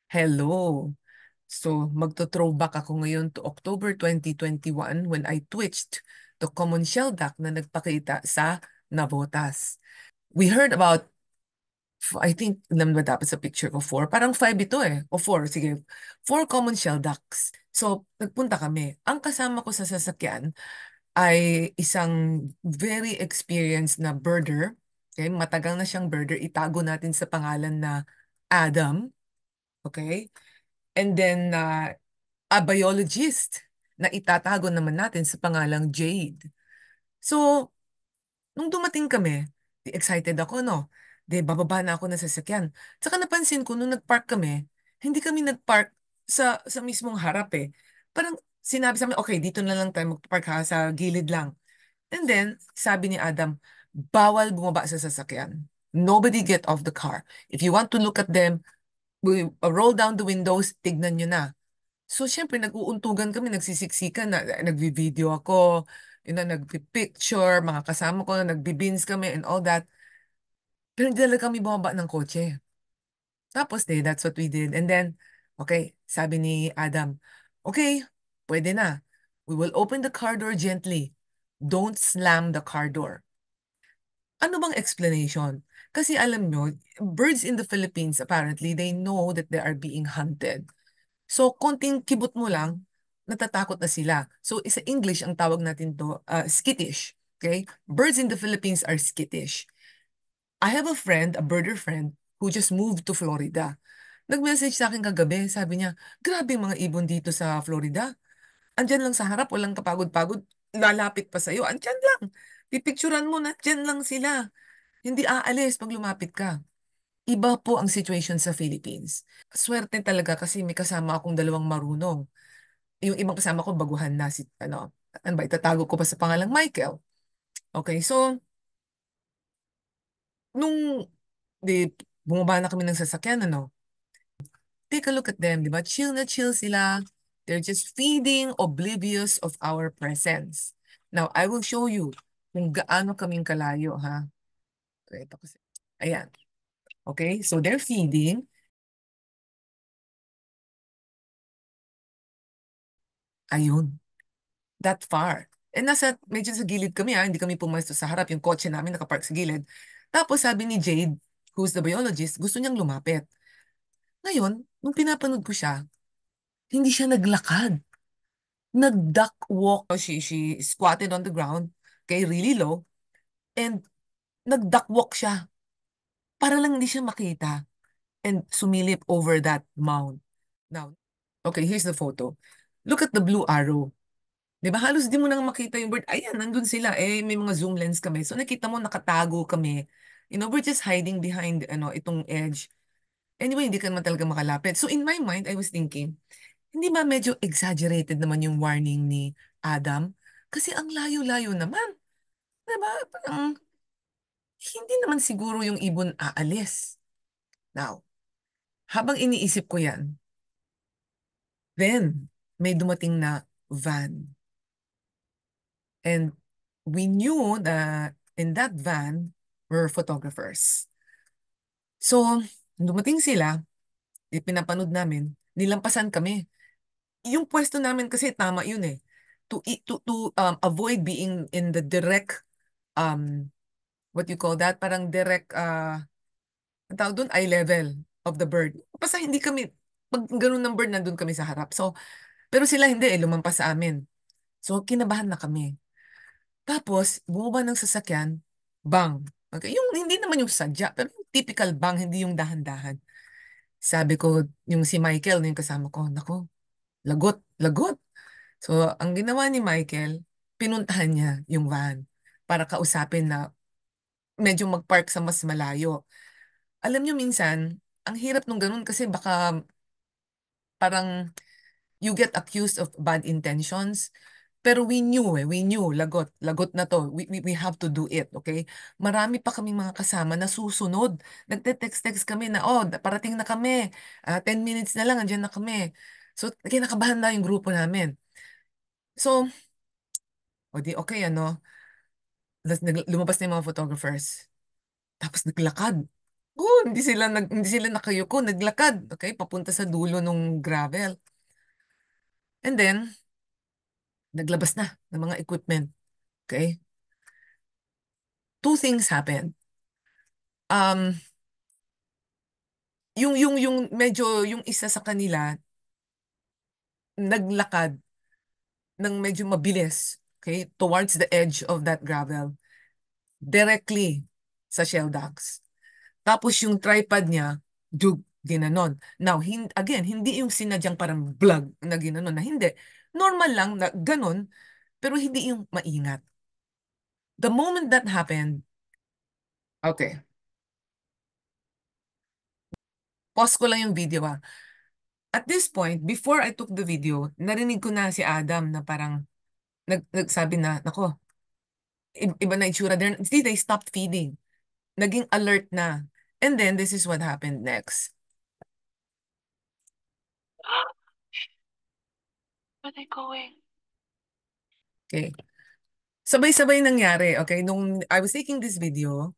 Hello. So, magto-throwback ako ngayon to October 2021 when I twitched the common shell duck na nagpakita sa Navotas. We heard about, I think, alam ba dapat sa picture ko, four? Parang five ito eh. O four, sige. Four common shell ducks. So, nagpunta kami. Ang kasama ko sa sasakyan ay isang very experienced na birder. Okay? Matagal na siyang birder. Itago natin sa pangalan na Adam. Okay? And then, a biologist na itatago naman natin sa pangalang Jade. So, nung dumating kami, di excited ako, no? Di, bababa na ako ng sasakyan. Tsaka napansin ko, nung nag-park kami, hindi kami nag-park sa mismong harap eh. Parang sinabi sa amin, okay, dito na lang tayo mag-park ha, sa gilid lang. And then, sabi ni Adam, bawal bumaba sa sasakyan. Nobody get off the car. If you want to look at them, we roll down the windows, tignan nyo na. So, syempre, nag-uuntugan kami, nagsisiksikan, nagvi-video ako, nagpi-picture, mga kasama ko, nagbi-beans kami and all that. Pero hindi talaga kami bumaba ng kotse. Tapos, that's what we did. And then, okay, sabi ni Adam, okay, pwede na. We will open the car door gently. Don't slam the car door. Ano bang explanation? Kasi alam nyo, birds in the Philippines, apparently, they know that they are being hunted. So, konting kibot mo lang, natatakot na sila. So, sa English, ang tawag natin to, skittish. Okay? Birds in the Philippines are skittish. I have a friend, a birder friend, who just moved to Florida. Nag-message sa akin kagabi, sabi niya, grabe yung mga ibon dito sa Florida. Andyan lang sa harap, walang kapagod-pagod, lalapit pa sa'yo. Andyan lang. Pipicturan mo na, andyan lang sila. Hindi aalis pag lumapit ka. Iba po ang situation sa Philippines. Swerte talaga kasi may kasama akong dalawang marunong. Yung ibang kasama ko baguhan na si ano ba itatago ko pa sa pangalang Michael. Okay, so nung di bumaba na kami ng sasakyan take a look at them, di ba? Chill na chill sila. They're just feeding, oblivious of our presence. Now, I will show you kung gaano kaming kalayo, ha? Okay, ito kasi. Ayan. Okay, so they're feeding. Ayun. That far. And medyo sa gilid kami hindi kami pumesto sa harap, yung kotse namin nakapark sa gilid. Tapos sabi ni Jade, who's the biologist, gusto niyang lumapit. Ngayon, nung pinapanood ko siya, hindi siya naglakad. Nag-duck walk. She squatted on the ground, okay, really low, and nag-duck walk siya. Para lang hindi siya makita and sumilip over that mound. Now, okay, here's the photo. Look at the blue arrow. Di ba? Halos di mo nang makita yung bird. Ayan, nandun sila. Eh, may mga zoom lens kami. So, nakita mo, nakatago kami. We're just hiding behind, itong edge. Anyway, hindi ka naman talaga makalapit. So, in my mind, I was thinking, hindi ba medyo exaggerated naman yung warning ni Adam? Kasi ang layo-layo naman. Di ba? Parang, hindi naman siguro yung ibon aalis. Now, habang iniisip ko yan, then, may dumating na van. And we knew that in that van were photographers. So, dumating sila, pinapanood namin, nilampasan kami. Yung pwesto namin kasi tama yun eh. To avoid being in the direct, um, what you call that? Parang direct, ang tawag doon, eye level of the bird. Basta hindi kami, pag ganun ng bird, nandun kami sa harap. So, pero sila hindi eh, lumampas sa amin. So, kinabahan na kami. Tapos, bumaba ng sasakyan, bang. Okay, yung hindi naman yung sadya, pero yung typical bang, hindi yung dahan-dahan. Sabi ko, yung si Michael, yung kasama ko, nako, lagot, lagot. So, ang ginawa ni Michael, pinuntahan niya yung van para kausapin na medyo mag-park sa mas malayo. Alam niyo minsan, ang hirap nung ganun kasi baka parang you get accused of bad intentions. Pero we knew, lagot, lagot na to. We have to do it, okay? Marami pa kaming mga kasama na susunod. Nagte-text-text kami na, oh, parating na kami. 10 minutes na lang, andyan na kami. So, kinakabahan na yung grupo namin. So, o di, okay, lumabas na yung mga photographers. Tapos naglakad. Oh, hindi sila nakayuko, naglakad, okay, papunta sa dulo ng gravel. And then, naglabas na ng mga equipment, okay? Two things happened. Um, yung medyo, yung isa sa kanila, naglakad ng medyo mabilis, okay, towards the edge of that gravel, directly sa shell docks. Tapos yung tripod niya, ginanon. Now, again, hindi yung sinadyang parang vlog na ginanon, na hindi. Normal lang na ganon, pero hindi yung maingat. The moment that happened, okay, pause ko lang yung video ah. At this point, before I took the video, narinig ko na si Adam na parang nagsabi na, nako, iba na itsura. They stopped feeding. Naging alert na. And then, this is what happened next. Where are they going? Okay. Sabay-sabay nangyari, okay? Nung I was taking this video,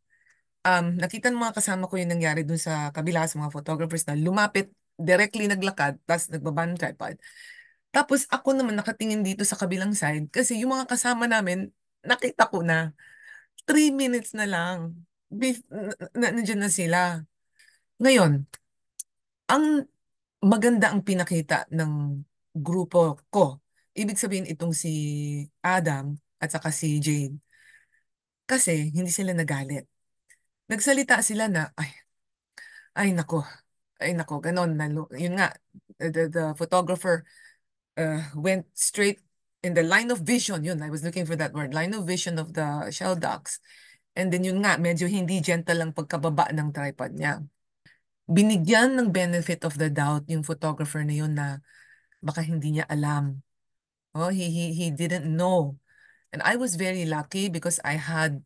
nakita ng mga kasama ko yung nangyari dun sa kabila sa mga photographers na lumapit, directly naglakad, tapos nagbaba ng tripod. Tapos ako naman nakatingin dito sa kabilang side kasi yung mga kasama namin, nakita ko na 3 minutes na lang. Nandiyan na sila. Ngayon, ang maganda ang pinakita ng grupo ko. Ibig sabihin itong si Adam at saka si Jade. Kasi hindi sila nagalit. Nagsalita sila na, ay nako, ganon. Yun nga, the photographer went straight in the line of vision. Yun, I was looking for that word. Line of vision of the shell ducks. And then yun nga, medyo hindi gentle ang pagkababa ng tripod niya. Binigyan ng benefit of the doubt yung photographer na yun na baka hindi niya alam. Oh, he didn't know. And I was very lucky because I had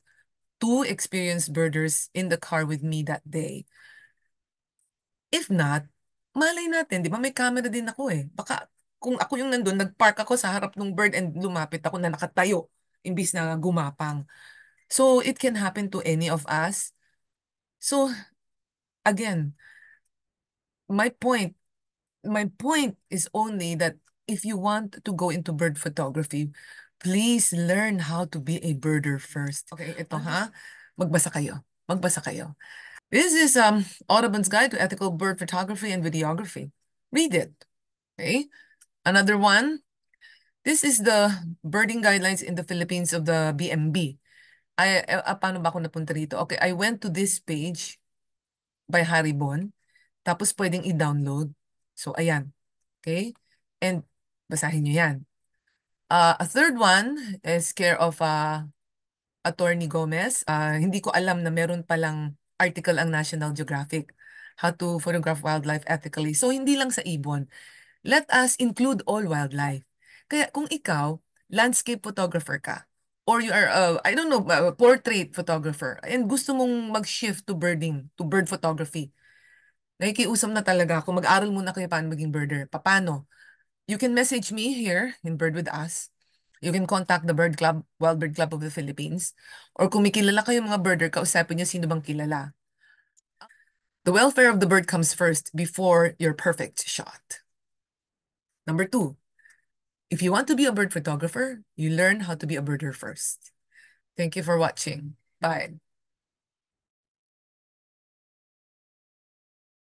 two experienced birders in the car with me that day. If not, malay natin, di ba may camera din ako eh. Baka kung ako yung nandun, nagpark ako sa harap ng bird and lumapit ako na nakatayo imbis na gumapang. So it can happen to any of us. So again, my point, my point is only that if you want to go into bird photography, please learn how to be a birder first. Okay, ito ha. Magbasa kayo. Magbasa kayo. This is Audubon's Guide to Ethical Bird Photography and Videography. Read it. Okay. Another one. This is the birding guidelines in the Philippines of the BMB. Paano ba ako napunta rito? Okay, I went to this page by Haribon. Tapos pwedeng i-download. So, ayan. Okay? And basahin nyo yan. A third one is care of Attorney Gomez. Hindi ko alam na meron palang article ang National Geographic. How to photograph wildlife ethically. So, hindi lang sa ibon. Let us include all wildlife. Kaya kung ikaw, landscape photographer ka, or you are, I don't know, portrait photographer, and gusto mong mag-shift to birding, to bird photography, nakikiusap na talaga ako, mag-aral muna kayo paano maging birder. Paano? You can message me here in Bird With Us. You can contact the Bird Club, Wild Bird Club of the Philippines. Or kung may kilala kayo mga birder, kausapin niyo sino bang kilala. The welfare of the bird comes first before your perfect shot. Number two, if you want to be a bird photographer, you learn how to be a birder first. Thank you for watching. Bye.